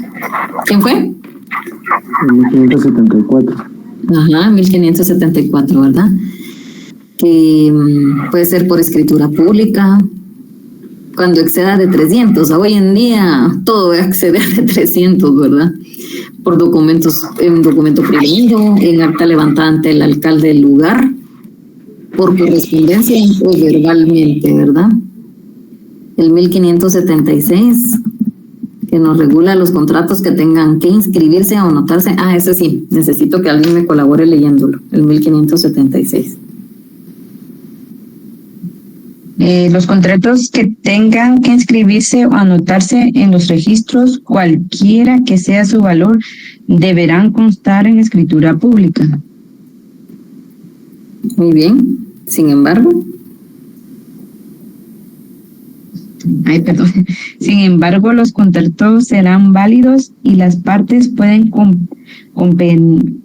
[SPEAKER 1] ¿Quién fue?
[SPEAKER 12] En 1574.
[SPEAKER 1] Ajá, 1574, ¿verdad? Que puede ser por escritura pública, cuando exceda de 300. Hoy en día todo excede de 300, ¿verdad? Por documentos, en documento privado, en acta levantada ante el alcalde del lugar, por correspondencia o verbalmente, ¿verdad? El 1576, que nos regula los contratos que tengan que inscribirse o anotarse. Ese sí, necesito que alguien me colabore leyéndolo, el 1576.
[SPEAKER 16] Los contratos que tengan que inscribirse o anotarse en los registros, cualquiera que sea su valor, deberán constar en escritura pública.
[SPEAKER 1] Muy bien. Sin embargo,
[SPEAKER 16] Sin embargo, los contratos serán válidos y las partes pueden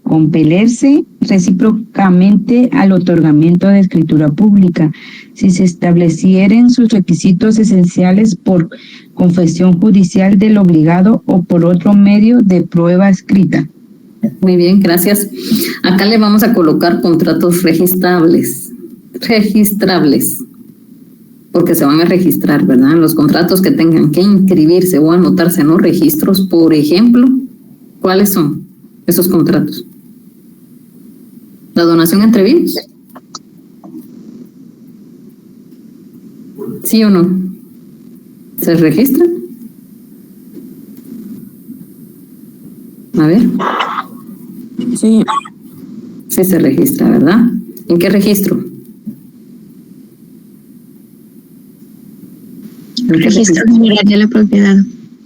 [SPEAKER 16] compelerse recíprocamente al otorgamiento de escritura pública si se establecieren sus requisitos esenciales por confesión judicial del obligado o por otro medio de prueba escrita.
[SPEAKER 1] Muy bien, gracias. Acá le vamos a colocar contratos registrables, porque se van a registrar, ¿verdad? Los contratos que tengan que inscribirse o anotarse en los registros, por ejemplo, ¿cuáles son esos contratos? ¿La donación entre vivos? ¿Sí o no? ¿Se registra? A ver. Sí. Sí se registra, ¿verdad? ¿En qué registro?
[SPEAKER 10] Registro General de la Propiedad.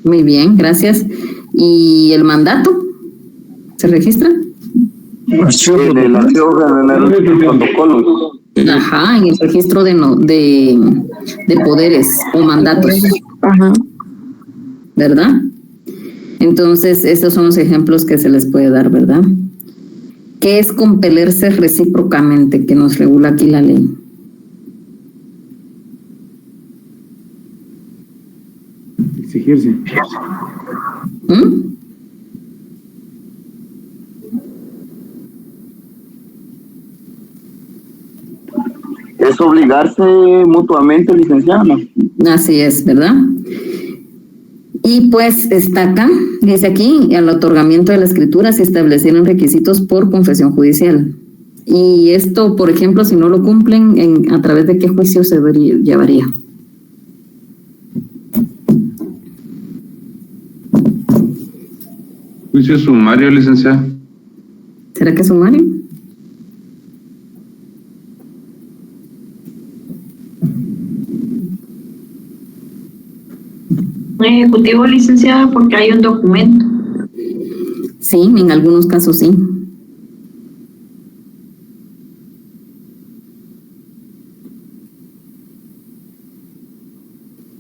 [SPEAKER 1] Muy bien, gracias. ¿Y el mandato? ¿Se registra?
[SPEAKER 3] En el Archivo General de Protocolos.
[SPEAKER 1] Ajá, en el registro de poderes o mandatos. Ajá. ¿Verdad? Entonces, esos son los ejemplos que se les puede dar, ¿verdad? ¿Qué es compelerse recíprocamente, que nos regula aquí la ley?
[SPEAKER 12] Exigirse.
[SPEAKER 3] Es obligarse mutuamente, licenciada.
[SPEAKER 1] Así es, ¿verdad? Y pues está acá, dice aquí, al otorgamiento de la escritura se establecieron requisitos por confesión judicial. Y esto, por ejemplo, si no lo cumplen, ¿a través de qué juicio se llevaría?
[SPEAKER 6] Juicio sumario, licenciada.
[SPEAKER 1] ¿Será que es sumario?
[SPEAKER 18] Ejecutivo, licenciada, porque hay un documento.
[SPEAKER 1] Sí, en algunos casos sí.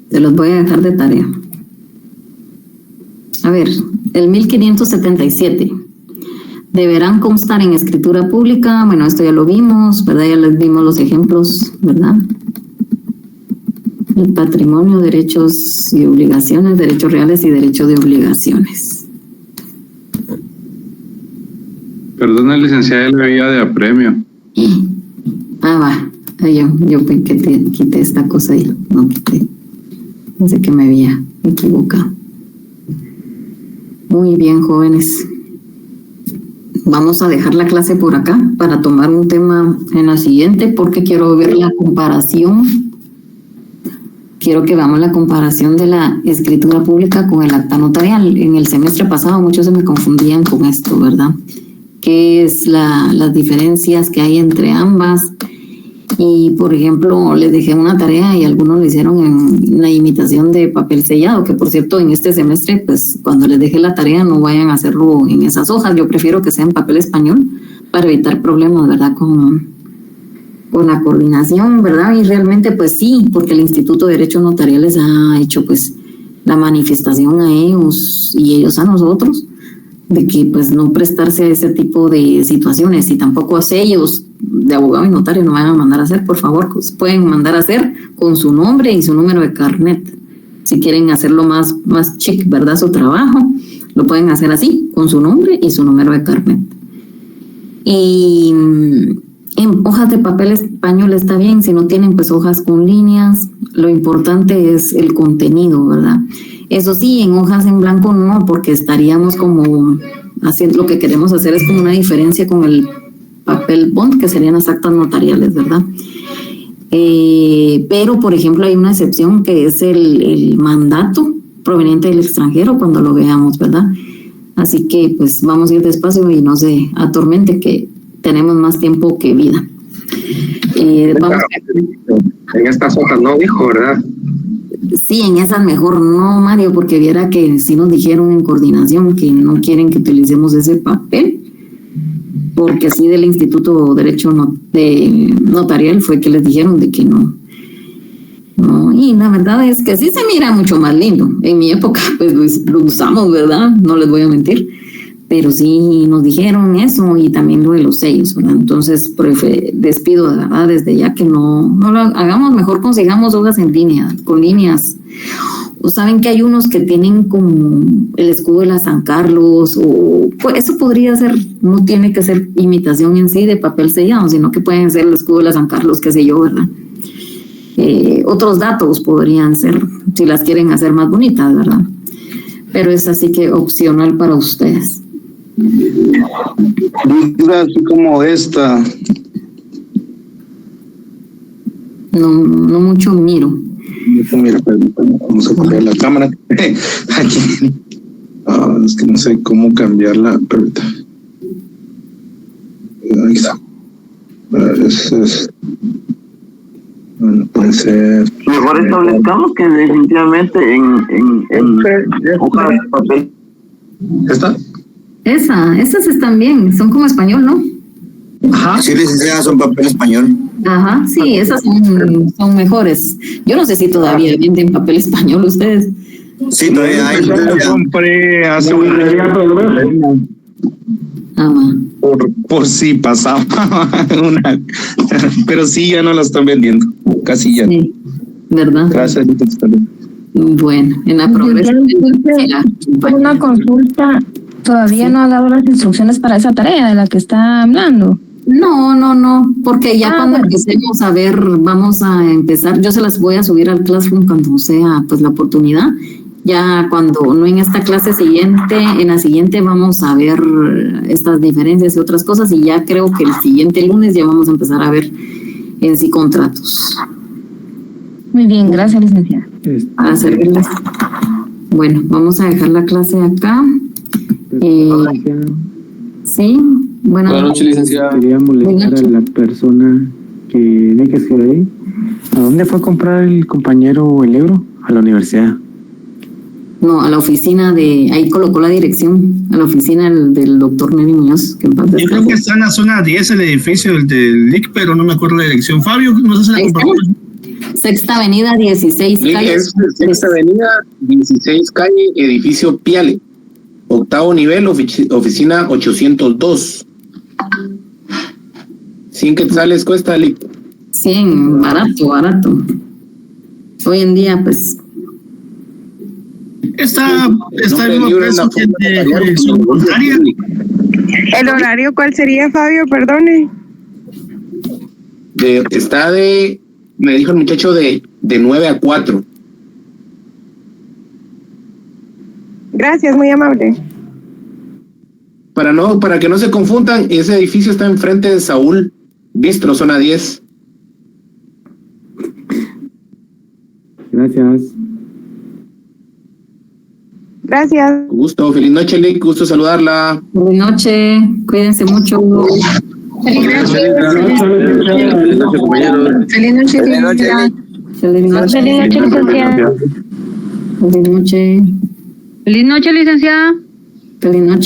[SPEAKER 1] Se los voy a dejar de tarea. A ver, el 1577. Deberán constar en escritura pública. Bueno, esto ya lo vimos, ¿verdad? Ya les dimos los ejemplos, ¿verdad? El patrimonio, derechos y obligaciones, derechos reales y derechos de obligaciones.
[SPEAKER 6] Perdona, licenciada, le veía de apremio.
[SPEAKER 1] Va. Yo quité esta cosa ahí. No quité. Pensé que me había equivocado. Muy bien, jóvenes. Vamos a dejar la clase por acá para tomar un tema en la siguiente, porque quiero ver la comparación. Quiero que veamos la comparación de la escritura pública con el acta notarial. En el semestre pasado muchos se me confundían con esto, ¿verdad? ¿Qué es las diferencias que hay entre ambas? Y, por ejemplo, les dejé una tarea y algunos lo hicieron en la imitación de papel sellado, que por cierto, en este semestre, pues cuando les deje la tarea no vayan a hacerlo en esas hojas. Yo prefiero que sea en papel español para evitar problemas, ¿verdad? Con la coordinación, ¿verdad? Y realmente, pues sí, porque el Instituto de Derechos Notariales ha hecho, pues, la manifestación a ellos y ellos a nosotros de que, pues, no prestarse a ese tipo de situaciones, y tampoco a sellos de abogado y notario no van a mandar a hacer, por favor, pues pueden mandar a hacer con su nombre y su número de carnet. Si quieren hacerlo más chic, ¿verdad? Su trabajo, lo pueden hacer así, con su nombre y su número de carnet. Y En hojas de papel español está bien, si no tienen pues hojas con líneas, lo importante es el contenido, ¿verdad? Eso sí, en hojas en blanco no, porque estaríamos como haciendo, lo que queremos hacer es como una diferencia con el papel bond, que serían las actas notariales, ¿verdad? Pero, por ejemplo, hay una excepción que es el mandato proveniente del extranjero cuando lo veamos, ¿verdad? Así que pues vamos a ir despacio y no se atormente, que tenemos más tiempo que vida. Vamos
[SPEAKER 9] en estas hojas no dijo, ¿verdad?
[SPEAKER 1] Sí, en esas mejor no, Mario, porque viera que sí nos dijeron en coordinación que no quieren que utilicemos ese papel, porque sí del Instituto de Derecho Notarial fue que les dijeron de que no. No, y la verdad es que sí se mira mucho más lindo. En mi época pues lo usamos, ¿verdad? No les voy a mentir. Pero sí nos dijeron eso y también lo de los sellos, ¿verdad? Entonces, despido de verdad desde ya que no lo hagamos, mejor consigamos hojas en línea, con líneas. O saben que hay unos que tienen como el escudo de la San Carlos, o pues eso podría ser, no tiene que ser imitación en sí de papel sellado, sino que pueden ser el escudo de la San Carlos, qué sé yo, ¿verdad? Otros datos podrían ser, si las quieren hacer más bonitas, ¿verdad? Pero es así que opcional para ustedes.
[SPEAKER 3] Así como esta.
[SPEAKER 1] No mucho miro.
[SPEAKER 14] Mira, vamos a cambiar la cámara. Aquí. Es que no sé cómo cambiarla. Ahí está. Bueno, puede ser.
[SPEAKER 3] Mejor establezcamos que definitivamente en hojas de papel.
[SPEAKER 14] ¿Esta?
[SPEAKER 1] Esas están bien, son como español, ¿no?
[SPEAKER 3] Ajá. Sí, licenciada, son papel español.
[SPEAKER 1] Ajá, sí, esas son mejores. Yo no sé si todavía venden papel español ustedes.
[SPEAKER 3] Sí, todavía hay. Yo lo compré hace un año.
[SPEAKER 14] Por si pasaba una, pero sí ya no la están vendiendo, casi ya.
[SPEAKER 1] Sí, ¿verdad?
[SPEAKER 14] Gracias.
[SPEAKER 1] Bueno, en la progreso.
[SPEAKER 16] Una consulta, todavía no ha dado las instrucciones para esa tarea de la que está hablando.
[SPEAKER 1] No, porque ya cuando empecemos a ver, vamos a empezar, yo se las voy a subir al Classroom cuando sea pues la oportunidad. Ya cuando, no en esta clase siguiente, en la siguiente vamos a ver estas diferencias y otras cosas, y ya creo que el siguiente lunes ya vamos a empezar a ver en sí contratos.
[SPEAKER 16] Muy bien, gracias, licenciada.
[SPEAKER 1] Para servirles. Bueno, vamos a dejar la clase acá. Sí, buenas
[SPEAKER 12] noches, licenciada. Quería molestar a la persona que vi que escribió ahí. ¿A dónde fue a comprar el compañero el euro? A la universidad.
[SPEAKER 1] No, a la oficina ahí colocó la dirección, a la oficina del doctor Neri Muñoz. Yo
[SPEAKER 11] creo que está en la zona 10, el edificio del LIC, pero no me acuerdo la dirección. Fabio, no sé si la compartió.
[SPEAKER 1] Sexta Avenida, 16 calle.
[SPEAKER 14] Sexta Avenida, 16 calle, edificio Piale. Octavo nivel, oficina 802. 100 quetzales cuesta, LIC.
[SPEAKER 1] 100, barato. Hoy en día, pues...
[SPEAKER 11] Está el mismo precio que de su voluntaria.
[SPEAKER 19] ¿El horario cuál sería, Fabio? Perdone.
[SPEAKER 14] Me dijo el muchacho de 9 a 4.
[SPEAKER 19] Gracias, muy amable.
[SPEAKER 14] Para que no se confundan, ese edificio está enfrente de Saúl Bistro, zona 10.
[SPEAKER 12] Gracias.
[SPEAKER 19] Gracias.
[SPEAKER 14] Gusto, feliz noche, Lick, gusto saludarla.
[SPEAKER 1] Feliz noche, cuídense mucho.
[SPEAKER 19] Feliz noche, compañeros. Feliz noche, licenciada.
[SPEAKER 1] Feliz noche, licenciada. Feliz noche.
[SPEAKER 10] Feliz noche, licenciada.
[SPEAKER 1] Feliz noche.